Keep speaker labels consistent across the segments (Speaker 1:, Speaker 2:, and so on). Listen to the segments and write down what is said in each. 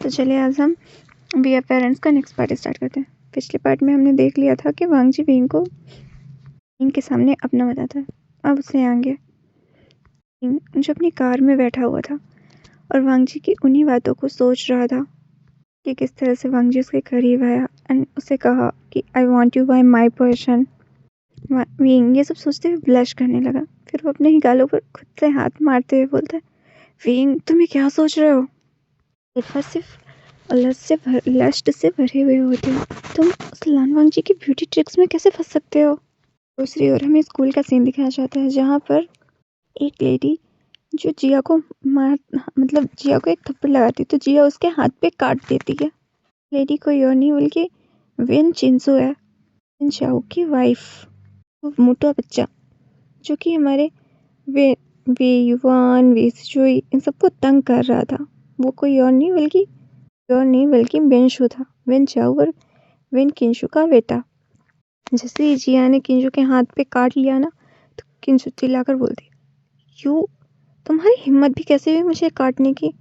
Speaker 1: तो चलिए आज हम वी आर पेरेंट्स का नेक्स्ट पार्ट स्टार्ट करते हैं। पिछले पार्ट में हमने देख लिया था कि वांगजी विंग को विंग के सामने अपना बताता है। अब उससे आगे विंग जो अपनी कार में बैठा हुआ था और वांगजी की उन्हीं बातों को सोच रहा था कि किस तरह से वांगजी उसके करीब आया एंड उसे कहा कि I want you bye my person. Wing ये सब सोचते हुए ब्लश करने लगा। फिर वो अपने ही गालों पर खुद से हाथ मारते हुए बोलता है, विंग तुम ये क्या सोच रहे हो? सिर्फ लस्ट से भरे हुए होते हो। तुम उस लान वांगजी की ब्यूटी ट्रिक्स में कैसे फंस सकते हो? दूसरी ओर हमें स्कूल का सीन दिखाया जाता है जहाँ पर एक लेडी जो जिया को जिया को एक थप्पड़ लगाती तो जिया उसके हाथ पे काट देती है। लेडी कोई और नहीं बल्कि विन चिंसू है, विन चाओ की वाइफ। वो मोटा बच्चा जो कि हमारे वे वे युवान वे सिचुई इन सबको तंग कर रहा था, वो कोई और नहीं बल्कि बेंशु था, विन चाओ और विन किंशु का बेटा। जैसे ही जिया ने किंशु के हाथ पे काट लिया ना तो किंशु चिल्लाकर बोलती, यू तुम्हारी हिम्मत भी कैसे हुई मुझे काटने की?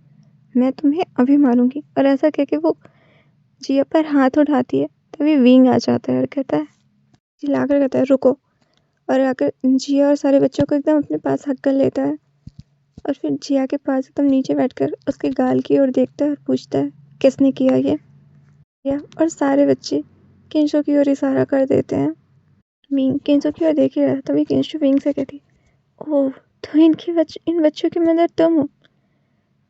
Speaker 1: मैं तुम्हें अभी मारूंगी। और ऐसा कह के वो जिया पर हाथ उठाती है। तभी विंग आ जाता है और चिल्लाकर कहता है रुको, और आकर जिया और सारे बच्चों को एकदम अपने पास हक कर लेता है और फिर जिया के पास एकदम नीचे बैठकर उसके गाल की ओर देखता है और पूछता है किसने किया ये? और सारे बच्चे किंशु की ओर इशारा कर देते हैं। विंग किंशु की ओर देख ही रहा, तभी किंशु विंग से कहती, ओह तो इन बच्चों की मदर तुम हो?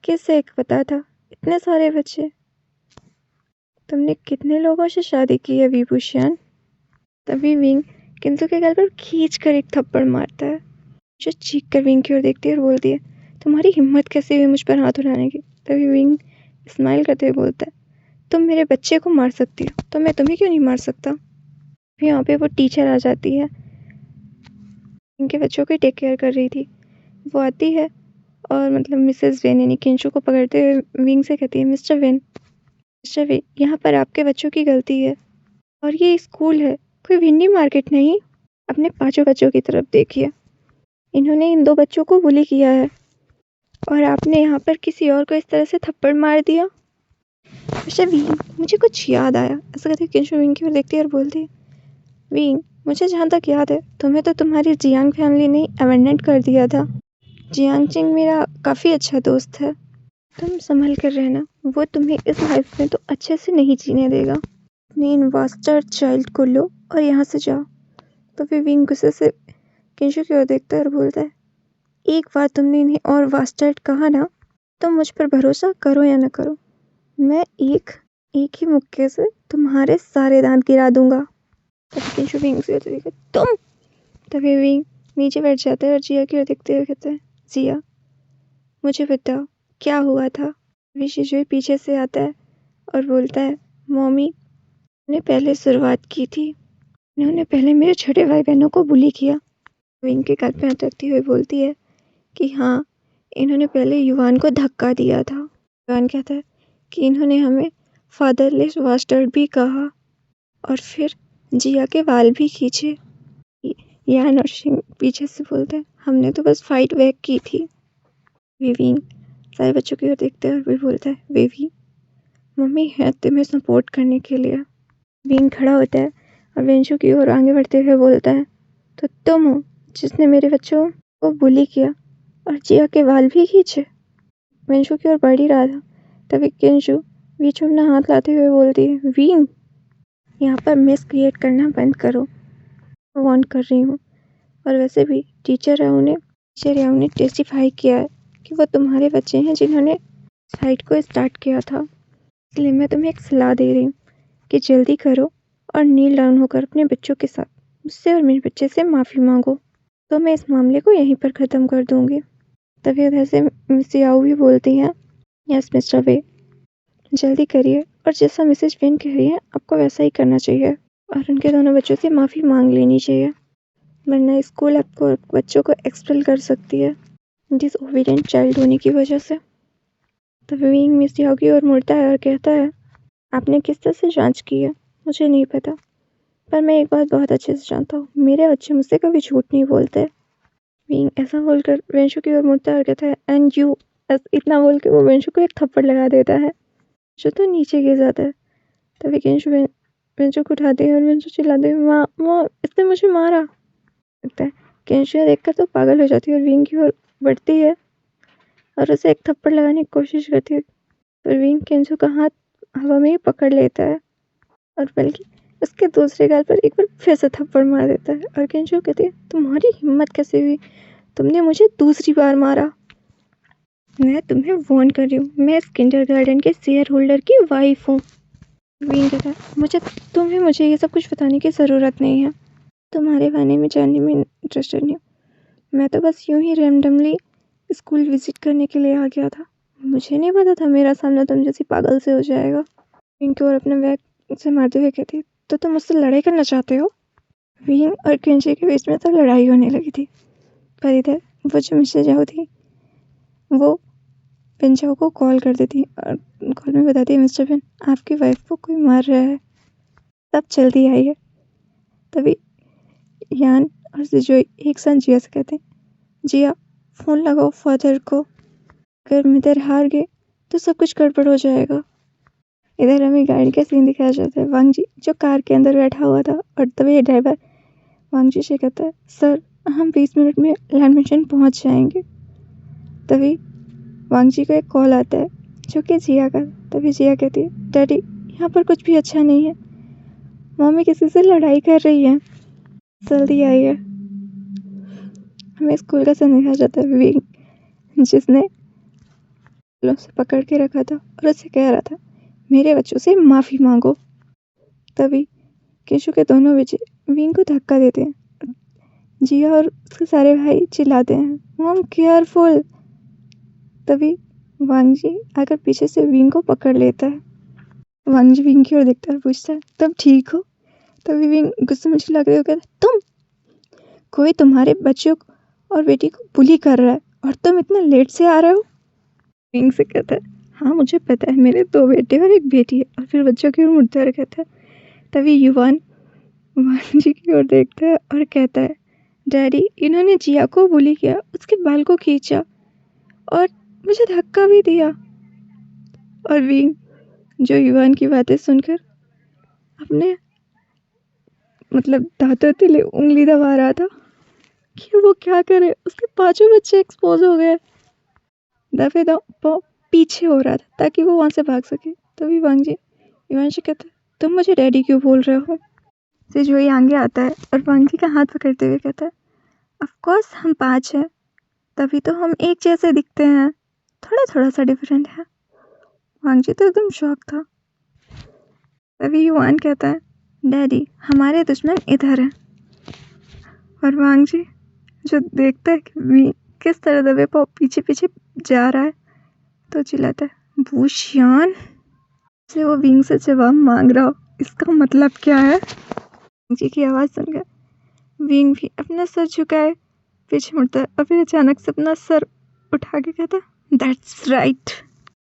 Speaker 1: किससे एक पता था? इतने सारे बच्चे? तुमने कितने लोगों से शादी की है विभूषण? तभी विंग किंशु के गाल पर खींच कर एक थप्पड़ मारता है। जो चीख कर विंग की ओर देखती है और बोलती है, तुम्हारी हिम्मत कैसे हुई मुझ पर हाथ उठाने की? तभी विंग स्माइल करते हुए बोलता है, तुम मेरे बच्चे को मार सकती हो तो मैं तुम्हें क्यों नहीं मार सकता? यहाँ पे वो टीचर आ जाती है, इनके बच्चों की टेक केयर कर रही थी। वो आती है और मिसेस वेन यानी किंशु को पकड़ते हुए विंग से कहती है, मिस्टर वेन यहाँ पर आपके बच्चों की गलती है और ये स्कूल है, कोई भिंडी मार्केट नहीं। अपने 5 बच्चों की तरफ देखिए, इन्होंने इन 2 बच्चों को बुली किया है और आपने यहाँ पर किसी और को इस तरह से थप्पड़ मार दिया। मिस्टर विंग मुझे कुछ याद आया, ऐसा कहते किंशु विंग की ओर देखती है और बोलती है, विंग मुझे जहाँ तक याद है तुम्हें तो तुम्हारी जियांग फैमिली ने अबेंडन कर दिया था। जियांग चिंग मेरा काफ़ी अच्छा दोस्त है, तुम संभल कर रहना, वो तुम्हें इस लाइफ में तो अच्छे से नहीं जीने देगा। अपने इन वास्टर्ड चाइल्ड को लो और यहाँ से जाओ। तो फिर विंग गुस्से से किंशु की ओर देखता है और बोलता है, एक बार तुमने इन्हें और वास्टर्ड कहा ना, तो मुझ पर भरोसा करो या न करो, मैं एक ही मुक्के से तुम्हारे सारे दांत गिरा दूंगा। तभी किंशु विंग से देखा तुम। तभी विंग नीचे बैठ जाता है और जिया की ओर देखते हुए कहता है, जिया मुझे बताओ क्या हुआ था? शिजुई पीछे से आता है और बोलता है, मम्मी ने पहले शुरुआत की थी, इन्होंने पहले मेरे छोटे भाई बहनों को बुली किया। विंग के कान पे हाथ रखती हुई बोलती है कि हाँ, इन्होंने पहले युवान को धक्का दिया था। युवान कहता है कि इन्होंने हमें फादरलेस बास्टर्ड भी कहा और फिर जिया के वाल भी खींचे। यान और शिंग पीछे से बोलते हैं, हमने तो बस फाइट बैक की थी। विंग सारे बच्चों की ओर देखते हैं और भी बोलता है, बेबी मम्मी है तुम्हें सपोर्ट करने के लिए। विंग खड़ा होता है और वेंशु की ओर आगे बढ़ते हुए बोलता है, तो तुम हो जिसने मेरे बच्चों को बुली किया और जिया के वाल भी खींचे? वेंशु की ओर बढ़ ही रहा था, तभी किंशु बीच में अपना हाथ लाते हुए बोलती है, विंग यहाँ पर मिस क्रिएट करना बंद करो, वार्न कर रही हूँ। और वैसे भी टीचर राव ने टेस्टिफाई किया है कि वो तुम्हारे बच्चे हैं जिन्होंने साइट को स्टार्ट किया था। इसलिए मैं तुम्हें एक सलाह दे रही हूँ कि जल्दी करो और नील डाउन होकर अपने बच्चों के साथ मुझसे और मेरे बच्चे से माफ़ी मांगो, तो मैं इस मामले को यहीं पर ख़त्म कर दूँगी। तभी उधर से मिस याओ भी बोलती हैं, यस मिस्टर वे जल्दी करिए, और जैसा मिसेज वेन कह रही है आपको वैसा ही करना चाहिए और उनके दोनों बच्चों से माफ़ी मांग लेनी चाहिए, वरना स्कूल आपको बच्चों को एक्सपेल कर सकती है डिसओबीडिएंट चाइल्ड होने की वजह से। तो विंग मिस याओ की ओर मुड़ता है और कहता है, आपने किस तरह से जांच की है मुझे नहीं पता, पर मैं एक बात बहुत अच्छे से जानता हूँ, मेरे बच्चे मुझसे कभी झूठ नहीं बोलते। विंग ऐसा बोलकर वेंशु की ओर मुड़ता है और कहता है, एंड यू, इतना बोल के वो वेंशु को एक थप्पड़ लगा देता है जो तो नीचे गिर जाता है। तभी केंशु बेंचो को उठाते हैं और बेंचो चिल्लाते हैं, माँ माँ इसने मुझे मारा। लगता है केंशु देखकर तो पागल हो जाती है और विंग की ओर बढ़ती है और उसे एक थप्पड़ लगाने की कोशिश करती है, पर विंग केंशु का हाथ हवा में ही पकड़ लेता है और बल्कि उसके दूसरे गाल पर एक बार फिर से थप्पड़ मार देता है। और केंशु कहती है, तुम्हारी हिम्मत कैसे हुई, तुमने मुझे दूसरी बार मारा। मैं तुम्हें वार्न कर रही हूँ, मैं इस किंडरगार्टन के शेयर होल्डर की वाइफ हूँ। विंग कहता है, मुझे ये सब कुछ बताने की ज़रूरत नहीं है, तुम्हारे बारे में जानने में इंटरेस्टेड नहीं हूँ। मैं तो बस यूं ही रैंडमली स्कूल विजिट करने के लिए आ गया था, मुझे नहीं पता था मेरा सामना तुम जैसी पागल से हो जाएगा। विंग की ओर अपना बैग से मारते हुए कहती है, तो तुम मुझसे लड़ाई करना चाहते हो। विंग और केंशु के बीच में तो लड़ाई होने लगी थी, पर इधर वो जो मिस्टर जाओ थी वो बेंचाओ को कॉल कर देती और कॉल में बताती है, मिस्टर बेन आपकी वाइफ को कोई मार रहा है, तब जल्दी आइए। तभी यान और सिजोई एक साथ जिया से कहते हैं, जिया फ़ोन लगाओ फादर को, अगर मिदर हार गए तो सब कुछ गड़बड़ हो जाएगा। इधर हमें गाड़ी का सीन दिखाया जाता है। वांग जी जो कार के अंदर बैठा हुआ था और तभी ड्राइवर वांग जी से कहता है, सर हम 20 मिनट में लैंड मिशन पहुंच जाएंगे। तभी वांग जी को एक कॉल आता है जो कि जिया का। तभी जिया कहती है, डैडी यहाँ पर कुछ भी अच्छा नहीं है, मम्मी किसी से लड़ाई कर रही है, जल्दी आइए। हमें स्कूल का सीन दिखाया जाता है। विंग जिसने उसे पकड़ के रखा था और उससे कह रहा था, मेरे बच्चों से माफ़ी मांगो। तभी केशु के दोनों बच्चे विंग को धक्का देते हैं। जिया और उसके सारे भाई चिल्लाते हैं, मॉम केयरफुल। तभी वांग जी आकर पीछे से विंग को पकड़ लेता है। वांग जी विंग की ओर देखता है, पूछता है, तब ठीक हो। तभी विंग गुस्से में चिल्ला कर कहता है, तुम कोई तुम्हारे बच्चों और बेटी को बुली कर रहा है और तुम इतना लेट से आ रहे हो। विंग से कहता है, हाँ मुझे पता है, मेरे 2 बेटे और 1 बेटी है। और फिर बच्चों की ओर मुड़ता है कहता है, तभी युवान वांग जी की ओर देखता है और कहता है, डैडी इन्होंने जिया को बुली किया, उसके बाल को खींचा और मुझे धक्का भी दिया। और विंग जो युवान की बातें सुनकर अपने दांतों तले उंगली दबा रहा था कि वो क्या करे, उसके 5 बच्चे एक्सपोज हो गए। दफे पीछे हो रहा था ताकि वो वहां से भाग सके। तभी वांग जी युवान से कहता है, तुम मुझे डैडी क्यों बोल रहे हो। सिजोई आगे आता है और वांग जी का हाथ पकड़ते हुए कहता है, ऑफ कोर्स हम 5 हैं, तभी तो हम एक जैसे दिखते हैं, थोड़ा थोड़ा सा डिफरेंट है। वांग जी तो एकदम शॉक था। तभी युवान कहता है, डैडी हमारे दुश्मन इधर हैं। और वांग जी जो देखता है कि वी किस तरह दबे पाव पीछे पीछे जा रहा है तो चिल्लाता है, बूशियान। से वो विंग से जवाब मांग रहा हो, इसका मतलब क्या है। वांग जी की आवाज़ सुनकर विंग भी अपना सर झुकाए पीछे मुड़ता है और फिर अचानक से अपना सर उठा के कहता है, दैट्स राइट।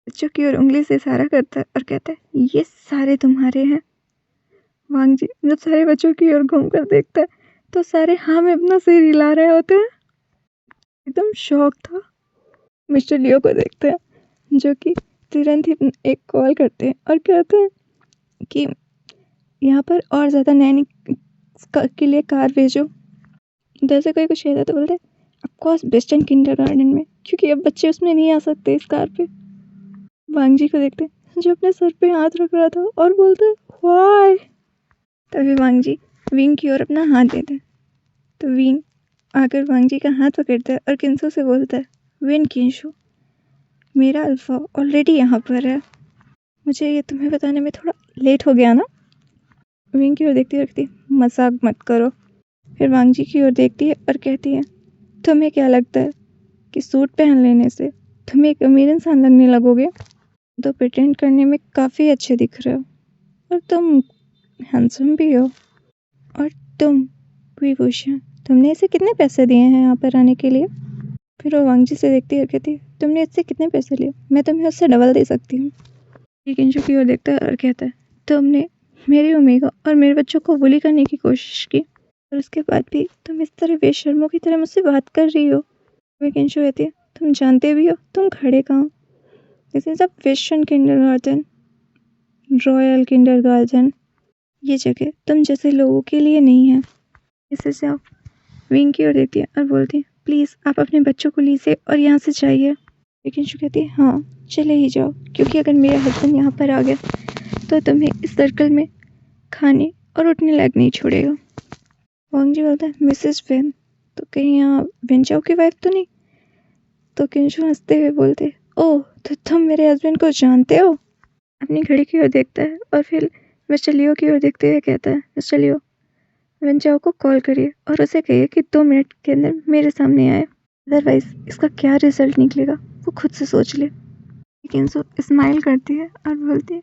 Speaker 1: बच्चों की ओर उंगली से इशारा करता है और कहता है, ये सारे तुम्हारे हैं। वांग जी जब सारे बच्चों की ओर घूमकर देखता है तो सारे हाँ में अपना सिर हिला रहे होते हैं। एकदम शौक था। मिस्टर लियो को देखते हैं जो कि तुरंत ही एक कॉल करते हैं और कहते हैं कि यहाँ पर और ज़्यादा नैनी के लिए कार भेजो। जैसे कोई कुछ कहता है तो बोलते हैं, ऑफकोर्स वेस्टर्न किंडरगार्टन में, क्योंकि अब बच्चे उसमें नहीं आ सकते इस कार पे। वांग जी को देखते हैं जो अपने सर पे हाथ रख रहा था और बोलते हैं, व्हाई। तभी वांग जी विंग की ओर अपना हाथ देते हैं तो विंग आकर वांग जी का हाथ पकड़ता है और किंसो से बोलता है, विन किंशु मेरा अल्फा ऑलरेडी यहाँ पर है, मुझे ये तुम्हें बताने में थोड़ा लेट हो गया ना। विंग की ओर देखती रखती, मजाक मत करो। फिर वांग जी की ओर देखती है और कहती है, तुम्हें क्या लगता है कि सूट पहन लेने से तुम एक अमीर इंसान लगने लगोगे। तो प्रिटेंड करने में काफ़ी अच्छे दिख रहे हो और तुम हैंडसम भी हो। और तुम विभूषण, तुमने इसे कितने पैसे दिए हैं यहाँ पर आने के लिए। फिर वो वांग जी से देखती है और कहती है, तुमने इससे कितने पैसे लिए, मैं तुम्हें उससे डबल दे सकती हूँ। किंशु की ओर देखता है और कहता है, तुमने मेरी ओमेगा और मेरे बच्चों को बुली करने की कोशिश की और उसके बाद भी तुम इस तरह बेशर्मों की तरह मुझसे बात कर रही हो। किंशु कहती है, तुम जानते भी हो तुम खड़े कहाँ। This is a western kindergarten, royal kindergarten, ये जगह तुम जैसे लोगों के लिए नहीं है। मिसेस याओ विंग की ओर देखती है और बोलती है, प्लीज़ आप अपने बच्चों को लीजिए और यहाँ से जाइए। लेकिन शू कहती है, हाँ चले ही जाओ, क्योंकि अगर मेरा हस्बैंड यहाँ पर आ गया तो तुम्हें इस सर्कल में खाने और उठने लायक नहीं छोड़ेगा। वांग जी बोलता है, मिसेस वेन, तो कहीं यहाँ वेंचाओ की वाइफ तो नहीं? तो किंशु हंसते हुए बोलते, ओह तो तुम मेरे हस्बैंड को जानते हो? अपनी घड़ी की ओर देखता है और फिर मिस्टर लियो की ओर देखते हुए कहता है, मिस्टर लियो, वेंचाओ को कॉल करिए और उसे कहिए कि 2 मिनट के अंदर मेरे सामने आए, अदरवाइज इसका क्या रिजल्ट निकलेगा वो खुद से सोच ले। किंशु स्माइल करती है और बोलती है,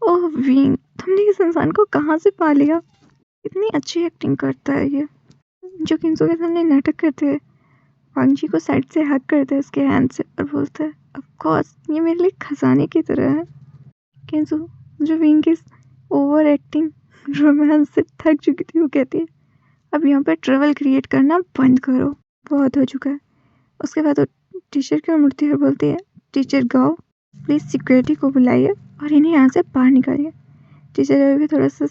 Speaker 1: ओह विंग, तुमने इस इंसान को कहाँ से पा लिया? इतनी अच्छी एक्टिंग करता है ये। जो किंशु के सामने नाटक करते हैं, वांग जी को साइड से हक करता है उसके हैंड से और बोलता है, ऑफ कोर्स ये मेरे लिए खजाने की तरह है। किंशु जो विंग की ओवर एक्टिंग रोमांस से थक चुकी थी, वो कहती है, अब यहाँ पर ट्रबल क्रिएट करना बंद करो, बहुत हो चुका है। उसके बाद वो टीचर की ओर मुड़ती है और बोलती है, टीचर गाओ, प्लीज़ सिक्योरिटी को बुलाइए और इन्हें यहाँ से बाहर निकालिए। टीचर भी थोड़ा सा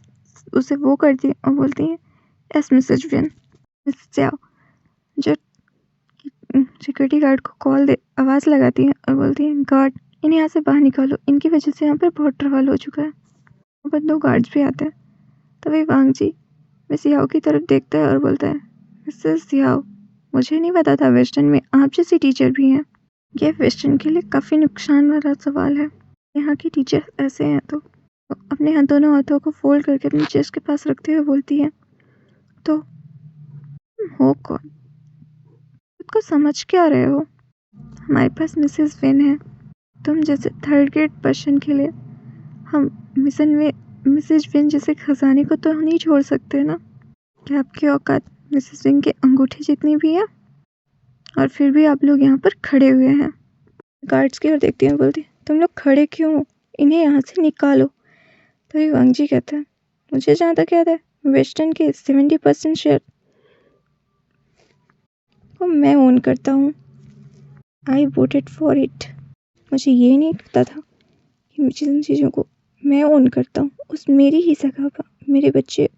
Speaker 1: उसे वो करती है और बोलती है, एस मिसेज विन। मिसेस याओ जो सिक्योरिटी गार्ड को कॉल दे आवाज़ लगाती है और बोलती है, गार्ड इन्हें यहाँ से बाहर निकालो, इनकी वजह से यहाँ पर बहुत ट्रबल हो चुका है। वहाँ पर 2 गार्ड्स भी आते हैं। तभी वांग जी मिस याओ की तरफ देखता है और बोलता है, मिसेस याओ, मुझे नहीं पता था वेस्टर्न में आप जैसी टीचर भी हैं। यह वेस्टर्न के लिए काफ़ी नुकसान वाला सवाल है। यहाँ की टीचर ऐसे हैं। तो अपने दोनों हाथों को फोल्ड करके अपनी चेस्ट के पास रखते हुए बोलती है, तो हो कौन? खुद को समझ क्या रहे हो? हमारे पास मिसेस वेन है। तुम जैसे 3rd ग्रेड पर्सन के लिए हम मिसेज वेन जैसे खजाने को तो नहीं छोड़ सकते ना। क्या आपकी औकात मिसेस वेन के अंगूठे जितनी भी है? और फिर भी आप लोग यहाँ पर खड़े हुए हैं। गार्ड्स की ओर देखती हैं, बोलती, तुम लोग खड़े क्यों हो? इन्हें यहाँ से निकालो। तभी वांग जी कहता है, मुझे जहाँ तक याद है वेस्टर्न के 70% शेयर को मैं ओन करता हूँ। आई वोटेड फॉर इट। मुझे ये नहीं पता था कि जिन चीज़ों को मैं ओन करता हूँ उस मेरी ही जगह पर मेरे बच्चे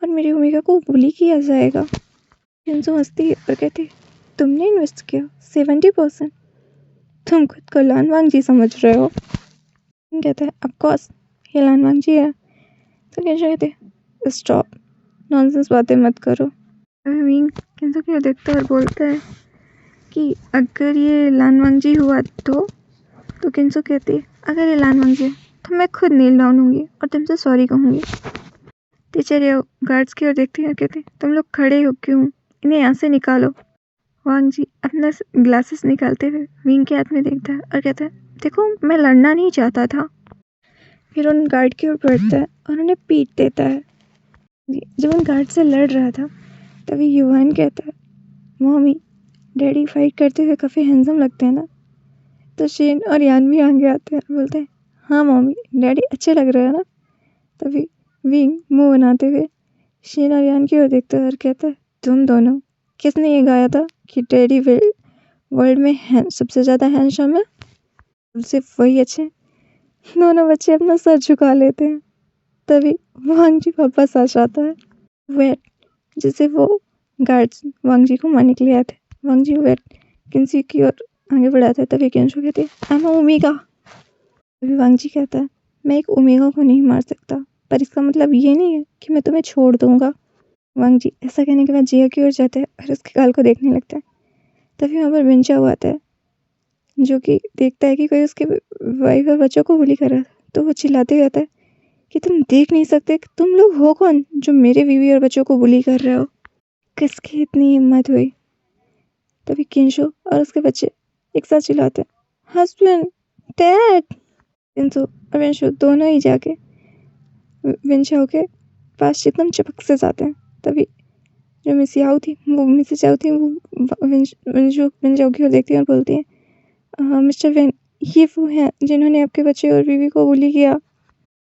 Speaker 1: और मेरी ओमेगा को बुली किया जाएगा। किंशु हंसती है और कहती है, तुमने इन्वेस्ट किया 70%? तुम खुद को लान वांग जी समझ रहे हो? कहता है, ऑफ कोर्स ये लान वांग जी है। तो किंशु कहते हैं, स्टॉप, नॉनसेंस बातें मत करो। अभी विंग किंशु की ओर देखता है और बोलता है कि अगर ये लान वांग जी हुआ तो किंशु कहती है, अगर ये लान वांग जी है तो मैं खुद नील डाउन होंगी और तुमसे सॉरी कहूँगी। टीचर ये गार्ड्स की ओर देखती है और कहती है, तुम लोग खड़े हो क्यों? इन्हें यहाँ से निकालो। वांग जी अपना ग्लासेस निकालते हुए विंग के हाथ में देखता है और कहता है, देखो मैं लड़ना नहीं चाहता था। फिर उन गार्ड की ओर बढ़ता है और उन्हें पीट देता है। जब उन गार्ड से लड़ रहा था तभी युवान कहता है, मम्मी डैडी फाइट करते हुए काफ़ी हैंडसम लगते हैं ना? तो शेन और यान भी आगे आते हैं और बोलते हैं, हाँ मम्मी डैडी अच्छे लग रहे हैं ना? तभी विंग मुंह बनाते हुए शेन और यान की ओर देखता है और कहता है, तुम दोनों, किसने ये गाया था कि डैडी वर्ल्ड में सबसे ज़्यादा हैंडसम है? सिर्फ वही अच्छे। दोनों बच्चे अपना सर झुका लेते हैं। तभी वांग जी वापस आ जाता है। वेट जिसे वो गार्ड्स वांग जी को मारने के लिए आए थे। वांग जी वेट किंशु की ओर आगे बढ़ाते हैं। तभी किंशु कहती है, आई एम ओमेगा। तभी वांग जी कहता है, मैं एक ओमेगा को नहीं मार सकता, पर इसका मतलब ये नहीं है कि मैं तुम्हें छोड़ दूंगा। वांग जी ऐसा कहने के बाद जिया की ओर जाते हैं और उसके गाल को देखने लगता है। तभी वहाँ पर विंचाओ आता है, जो कि देखता है कि कोई उसके वाइफ और बच्चों को बुली कर रहा है। तो वो चिल्लाते हुए आता है कि तुम देख नहीं सकते कि तुम लोग हो कौन जो मेरे बीवी और बच्चों को बुली कर रहे हो? किसकी इतनी हिम्मत हुई? तभी किंशु और उसके बच्चे एक साथ चिल्लाते हैं, हस्बैंड, डैड। किंशु और विंशु दोनों ही जाके विंचाओ के पास एकदम चिपक से जाते हैं। तभी जो मिसेस याओ थी वो विंचाओ की ओर देखती है और बोलती है, मिस्टर वेन, ये वो हैं जिन्होंने आपके बच्चे और बीवी को बुली किया।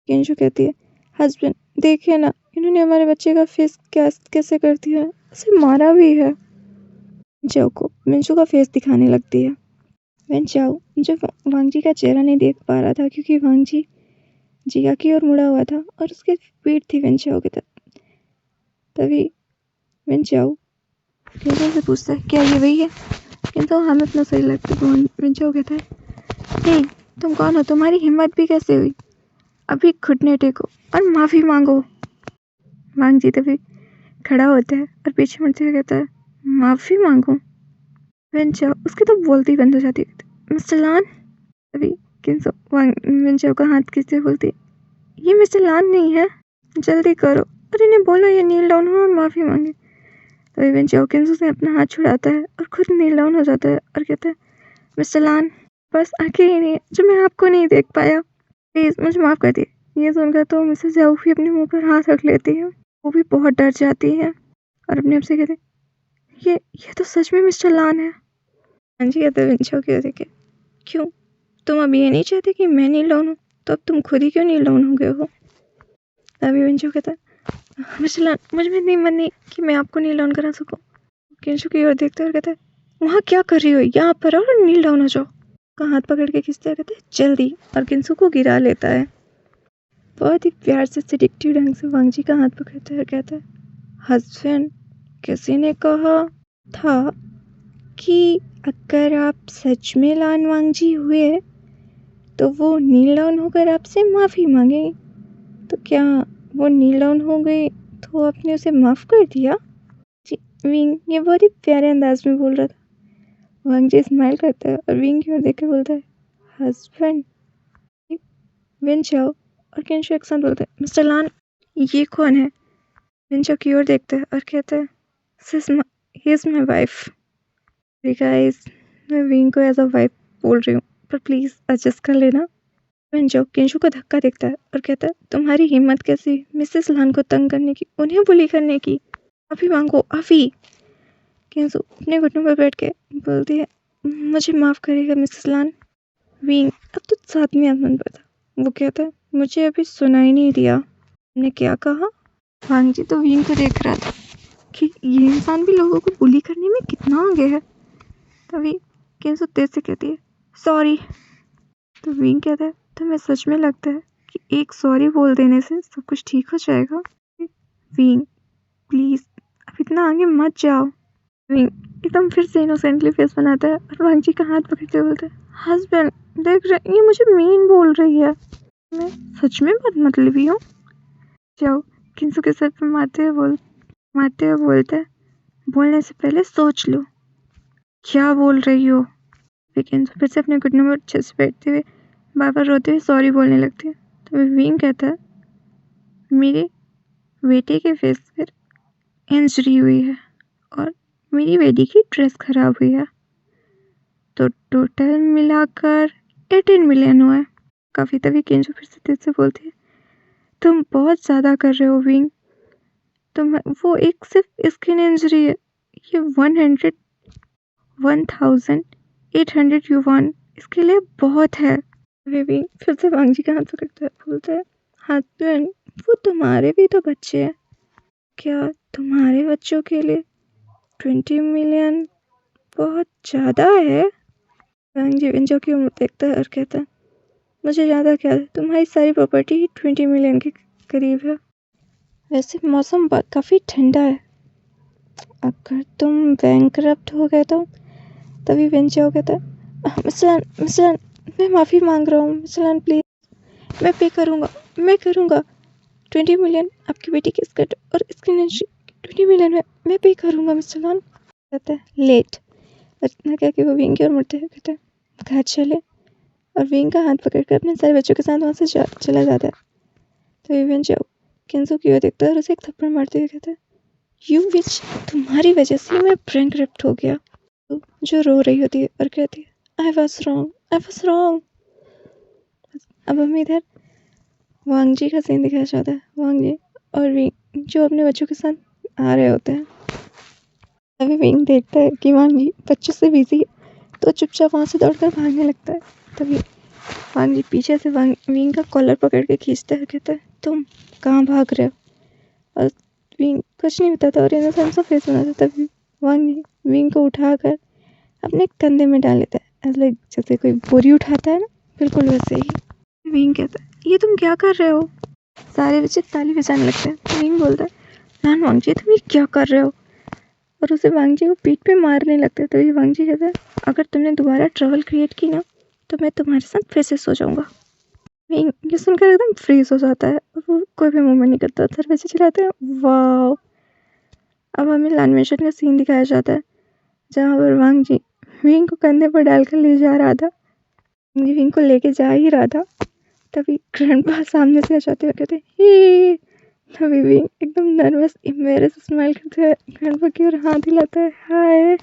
Speaker 1: किंशु कहती है, हस्बैंड देखिए ना, इन्होंने हमारे बच्चे का फेस कैसे कर दिया, उसे मारा भी है। जाओ को मिंशु का फेस दिखाने लगती है। वेन चाओ जो वांग जी का चेहरा नहीं देख पा रहा था क्योंकि वांग जी जिया की ओर मुड़ा हुआ था और उसकी पीठ थी वेंचाओ की तरफ। तभी वेंचाओ किंजो से पूछता है, क्या ये वही है? किंतु हमें अपना सही लगता है। वेंचाओ कहता है, हे तुम कौन हो? तुम्हारी हिम्मत भी कैसे हुई? अभी घुटने टेको और माफी मांगो। वांग जी तभी खड़ा होता है और पीछे मुड़ते हुए कहता है, माफी मांगो? वेंचाओ उसकी तो बोलती बंद हो जाती है। Mister Lan. तभी किंजो वेंचाओ का हाथ खींचते बोलती, ये मिस्टर लान नहीं है, जल्दी करो और इन्हें बोलो ये नील डाउन हो और माफी मांगे। तभी वेंचाओ किंजो से अपना हाथ छुड़ाता है और खुद नील डाउन हो जाता है और कहता है, मिस्टर लान बस आंखें ही नहीं है जो मैं आपको नहीं देख पाया, प्लीज मुझे माफ कर दिए। ये सुनकर तो मिसेस जाऊफी अपने मुंह पर हाथ रख लेती है। वो भी बहुत डर जाती है और अपने आप से कहते, ये तो सच में मिस्टर लान है। हाँ जी कहते वेंचाओ की देखे, क्यों तुम अब ये नहीं चाहते कि मैं नील डाउन हूँ? तो अब तुम खुद ही क्यों नील डाउन हो गए हो? तभी वेंचाओ कहता है, मिस्टर लान मुझ में नहीं मन नहीं कि मैं आपको नील डाउन करा सकूं। किंजो की ओर देखते हुए कहता है, वहाँ क्या कर रही हो? यहाँ पर आओ और नील डाउन हो जाओ। का हाथ पकड़ के खींचते हुए कहते हैं, जल्दी, और किंजो को गिरा लेता है। बहुत ही प्यार से सिडिक्टिव ढंग से वांग जी का हाथ पकड़ते हुए कहता है, हस्बैंड किसी ने कहा था कि अगर आप सच में लान वांग जी हुए तो वो नील डाउन होकर आपसे माफी मांगेंगे, तो क्या वो नील डाउन हो गई तो आपने उसे माफ कर दिया? विंग ये बहुत ही प्यारे अंदाज में बोल रहा था। वांग जी स्माइल करता है और विंग की ओर देखकर बोलता है, हस्बैंड। वेंचाओ और किंजो एक साथ बोलते हैं, मिस्टर लान ये कौन है? वेंचाओ की ओर देखता है और कहता है, he is my wife. Guys मैं विंग को एज अ वाइफ बोल रही हूँ, पर प्लीज एडजस्ट कर लेना। वेंचाओ किंजो को धक्का देखता है और कहता है, तुम्हारी हिम्मत कैसी मिसेस लान को तंग करने की, उन्हें बुली करने की? माफी मांगो अभी। किंजो अपने घुटनों पर बैठ के बोलती है, मुझे माफ करेगा मिसेस लान। विंग अब तो 7वीं आसमान पर था। वो कहता है, मुझे अभी सुनाई नहीं दिया, हमने क्या कहा? वांग जी तो विंग को देख रहा था कि ये इंसान भी लोगों को बुली करने में कितना आगे है। तभी किंजो तेज से कहती है, सॉरी। तो विंग कहता है, तुम्हें सच में लगता है कि एक सॉरी बोल देने से सब कुछ ठीक हो जाएगा? विंग प्लीज अब इतना आगे मत जाओ। विंग एकदम फिर से इनोसेंटली फेस बनाता है और वांग जी का हाथ पकड़ते बोलता है, हस्बैंड देख रहे ये मुझे मीन बोल रही है, मैं सच में बहुत मतलबी हूँ। जाओ किंजो के सर पे मारते हुए बोलता है, बोलने से पहले सोच लो क्या बोल रही हो। किंजो फिर से अपने घुटनों में अच्छे से बैठते हुए बार बार रोते हुए सॉरी बोलने लगते हैं। तो विंग कहता है, मेरे बेटे के फेस पर इंजरी हुई है और मेरी बेटी की ड्रेस खराब हुई है, तो टोटल मिलाकर 18 मिलियन हुआ है काफ़ी। तभी किंजो फिर से तेज से बोलती है, तुम बहुत ज़्यादा कर रहे हो विंग, तुम वो एक सिर्फ स्किन इंजरी है, ये 1800 युवान इसके लिए बहुत है। विंग फिर से वांग जी का हाथ पकड़ता है, बोलता है, हस्बैंड वो तुम्हारे भी तो बच्चे हैं, क्या तुम्हारे बच्चों के लिए 20 मिलियन बहुत ज़्यादा है? वांग जी विंजो की उम्र देखता है और कहता है, मुझे ज़्यादा क्या है, तुम्हारी सारी प्रॉपर्टी 20 मिलियन के करीब है। वैसे मौसम काफ़ी ठंडा है, अगर तुम बैंकरप्ट हो गए तो? तभी विंचो कहता है, मिस्टर मैं माफ़ी मांग रहा हूँ मिस्टर प्लीज़, मैं पे करूँगा 20 मिलियन आपकी बेटी की स्कर्ट और स्किन 20 मिलियन मैं पे करूँगा मिस्टर लान। कहता है, लेट। इतना कह के वो विंग की ओर मुड़ते हुए कहता है, घर चले, और विंग का हाथ पकड़कर अपने सारे बच्चों के साथ वहाँ से चला जाता है। तो विंचो किंजो की ओर देखता है और उसे एक थप्पड़ मारते हुए कहता है, यू विच तुम्हारी वजह से मैं बैंकरप्ट हो गया। जो रो रही होती है और कहती है, आई वॉज रॉन्ग। अब हम इधर वांग जी का सीन दिखाया जाता है। वांग जी और विंग जो अपने बच्चों के साथ आ रहे होते हैं। तभी विंग देखता है कि वांग जी बच्चों से बिजी है, तो चुपचाप वहाँ से दौड़कर भागने लगता है। तभी वांग जी पीछे से विंग का कॉलर पकड़ के खींचता है, कहता है, तुम कहाँ भाग रहे हो? और विंग कुछ नहीं बताता और इन्हें सा फेस बनाता। तभी वांग जी विंग को उठाकर अपने कंधे में डाल लेता है, ऐसा जैसे कोई बोरी उठाता है ना, बिल्कुल वैसे ही। विंग कहता है, ये तुम क्या कर रहे हो? सारे बच्चे ताली बजाने लगते हैं। विंग बोलता है, नान वांगजी तुम ये क्या कर रहे हो? और उसे वांगजी को पीठ पे मारने लगता है। तभी वांगजी कहता है, अगर तुमने दोबारा ट्रबल क्रिएट की ना तो मैं तुम्हारे साथ फिर से सो जाऊंगा। विंग ये सुनकर एकदम फ्रीज हो जाता है और वो कोई भी मूवमेंट नहीं करता। सारे बच्चे चिल्लाते हैं, वाह। अब हमें एनिमेशन का सीन दिखाया जाता है जहाँ पर वांगजी विंग को कंधे पर डालकर ले जा रहा था। विंग को लेके जा ही रहा था, तभी ग्रैंडपा सामने से आ जाते हैं और कहते हैं, हे। तभी विंग एकदम नर्वस एम्बैरेस स्माइल करते हैं, ग्रैंडपा की ओर हाथ हिलाता है, हाय।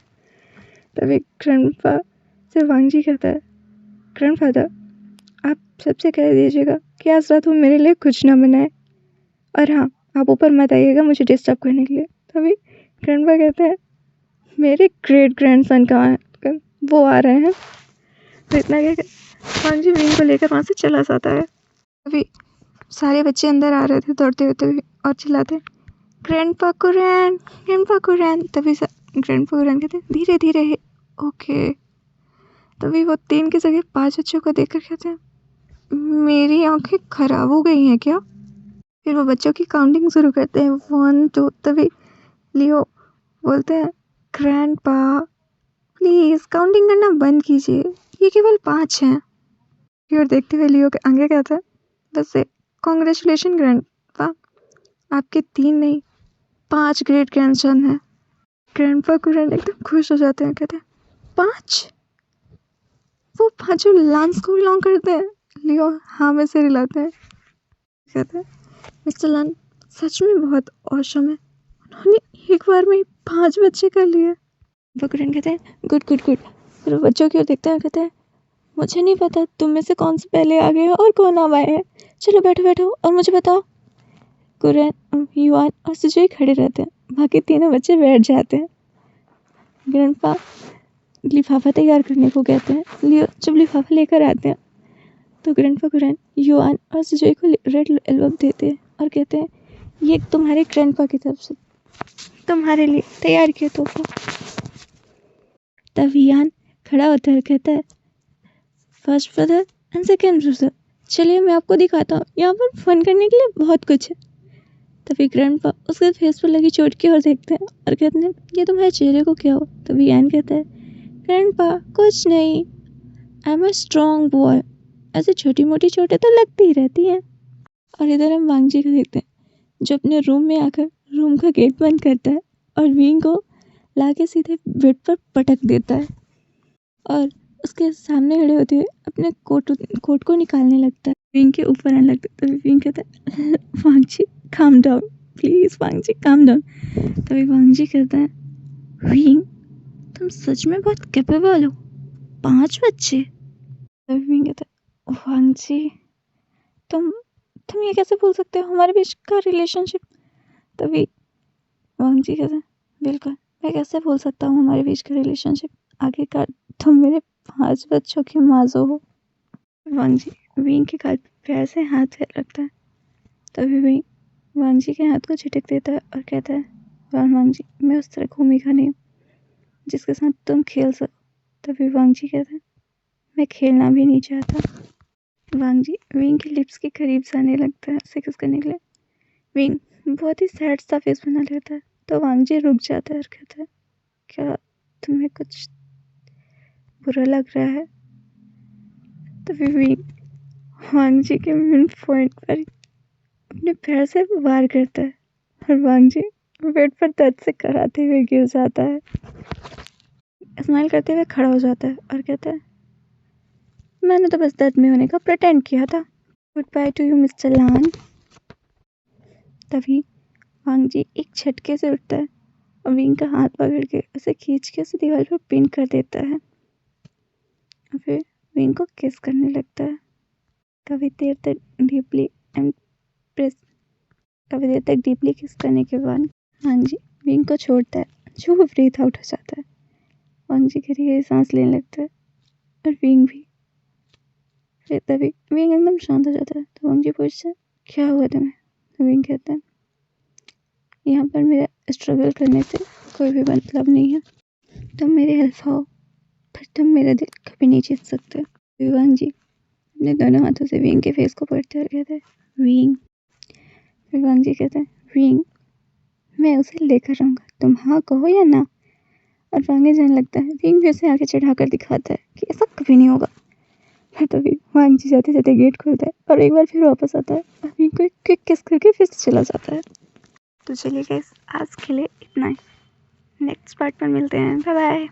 Speaker 1: तभी ग्रैंडपा से वांगजी कहता है, ग्रैंडफादर आप सबसे कह दीजिएगा कि आज रात वो मेरे लिए कुछ ना बनाए, और हाँ आप ऊपर मत आइएगा मुझे डिस्टर्ब करने के लिए। तभी ग्रैंडपा कहते हैं, मेरे ग्रेट ग्रैंडसन कहाँ है? वो आ रहे हैं। तो इतना कह वांगजी विंग को लेकर वहाँ से चला जाता है। तभी सारे बच्चे अंदर आ रहे थे दौड़ते हुए और चिल्लाते, ग्रैंडपा कुरैन, ग्रैंडपा कुरैन। तभी ग्रैंडपा कुरैन कहते, धीरे धीरे है, ओके। तभी वो 3 की जगह 5 बच्चों को देखकर कहते हैं, मेरी आंखें खराब हो गई हैं क्या? फिर वो बच्चों की काउंटिंग शुरू करते हैं, 1 2। तभी लियो बोलते हैं, ग्रैंडपा प्लीज काउंटिंग करना बंद कीजिए, ये केवल 5 हैं। फिर देखते हुए लियो के आगे कहता है, वैसे कॉन्ग्रेचुलेशन ग्रैंडपा, आपके 3 नहीं 5 ग्रेट ग्रैंडसन हैं। ग्रैंडपा कुरैन एकदम खुश हो जाते हैं, कहते हैं, 5? वो 5 लांस को बिलोंग करते हैं? लियो हाँ में से हिलाते हैं, कहते हैं, मिस्टर लान सच में बहुत औसम है, उन्होंने एक बार में 5 बच्चे कर लिए। कुरैन कहते हैं, गुड गुड गुड। फिर वो बच्चों की ओर देखते हैं, कहते हैं, मुझे नहीं पता तुम में से कौन से पहले आ गए हैं और कौन अब आए हैं, चलो बैठो बैठो और मुझे बताओ। कुरैन, युआन और सुजोई खड़े रहते हैं, बाकी तीनों बच्चे बैठ जाते हैं। ग्रैंडपा लिफाफा तैयार करने को कहते हैं। लियो जब लिफाफा लेकर आते हैं तो ग्रैंडपा कुरैन युआन और सुजोई को रेड एल्बम देते हैं और कहते हैं, ये तुम्हारे ग्रैंडपा की तरफ से तुम्हारे लिए तैयार किया तोहफा। तब युआन खड़ा होता है, कहता है, first brother and second brother, चलिए मैं आपको दिखाता हूँ, यहाँ पर फन करने के लिए बहुत कुछ है। तभी ग्रैंडपा उसके फेस पर लगी चोट की ओर देखते हैं और कहते हैं, ये तुम्हारे चेहरे को क्या हो? तभी यान कहता है, ग्रैंडपा कुछ नहीं, I am a strong boy, ऐसे छोटी मोटी चोटें तो लगती ही रहती हैं। और इधर हम वांगजी को देखते हैं जो अपने रूम में आकर रूम का गेट बंद करता है और विंग को लाके सीधे बेड पर पटक देता है और उसके सामने खड़े होते हुए अपने कोट को निकालने लगता है, विंग के ऊपर आने लगता है। तभी विंग कहता है, वांगजी calm down please, वांगजी calm down. तभी वांगजी कहता है, विंग तुम सच में बहुत कैपेबल हो, 5 बच्चे। तभी विंग कहता है, वांगजी तुम ये कैसे बोल सकते हो, हमारे बीच का रिलेशनशिप? तभी वांगजी कहता है, बिल्कुल मैं कैसे बोल सकता हूँ हमारे बीच का रिलेशनशिप, आखिरकार तुम मेरे 5 बच्चों की माजो हो। वांगजी विंग के गाल पे प्यार से हाथ रखता है। तभी विंग वांगजी के हाथ को झटक देता है और कहता है, वांगजी मैं उस तरह भूमिका नहीं हूँ जिसके साथ तुम खेल सको। तभी वांगजी कहता है, मैं खेलना भी नहीं चाहता। वांगजी विंग के लिप्स के करीब जाने लगता है उसे किस करने के लिए। विंग बहुत ही सैड सा फेस बना लेता है तो वांगजी रुक जाता है और कहता है, क्या तुम्हें कुछ बुरा लग रहा है? तभी विंग वांगजी के मिड पॉइंट पर अपने पैर से वार करता है और वांगजी बेड पर दर्द से कराते हुए गिर जाता है। स्माइल करते हुए खड़ा हो जाता है और कहता है, मैंने तो बस दर्द में होने का प्रिटेंड किया था। Good bye to you mister Lan. तभी वांगजी एक झटके से उठता है और विंग का हाथ पकड़ के उसे खींच के उसे दीवार पर पिन कर देता है और फिर विंग को किस करने लगता है। काफ़ी देर तक डीपली किस करने के बाद वांगजी विंग को छोड़ता है जो वो ब्रीथ आउट हो जाता है। वांगजी गहरी गहरी सांस लेने लगता है और विंग भी। फिर तभी विंग एकदम शांत हो जाता है तो वांगजी पूछता है, क्या हुआ तुम्हें? तो विंग कहता है, यहाँ पर मेरा स्ट्रगल करने से कोई भी मतलब नहीं है, तुम मेरे हेल्प हो पर तुम मेरा दिल कभी नहीं जीत सकते। वांगजी अपने दोनों हाथों से विंग के फेस को पकड़ते और कहते हैं विंग। फिर वांग जी कहते हैं विंग, मैं उसे लेकर रहूँगा, तुम हाँ कहो या ना। और वांग जाने लगता है। विंग भी उसे आगे चढ़ाकर दिखाता है कि ऐसा कभी नहीं होगा। फिर तभी वांग जी जाते जाते गेट खोलता है और एक बार फिर वापस आता है और विंग को एक क्विक किस करके फिर से चला जाता है। तो चलिए गाइस, आज के लिए इतना ही। नेक्स्ट पार्ट पर मिलते हैं। Bye bye.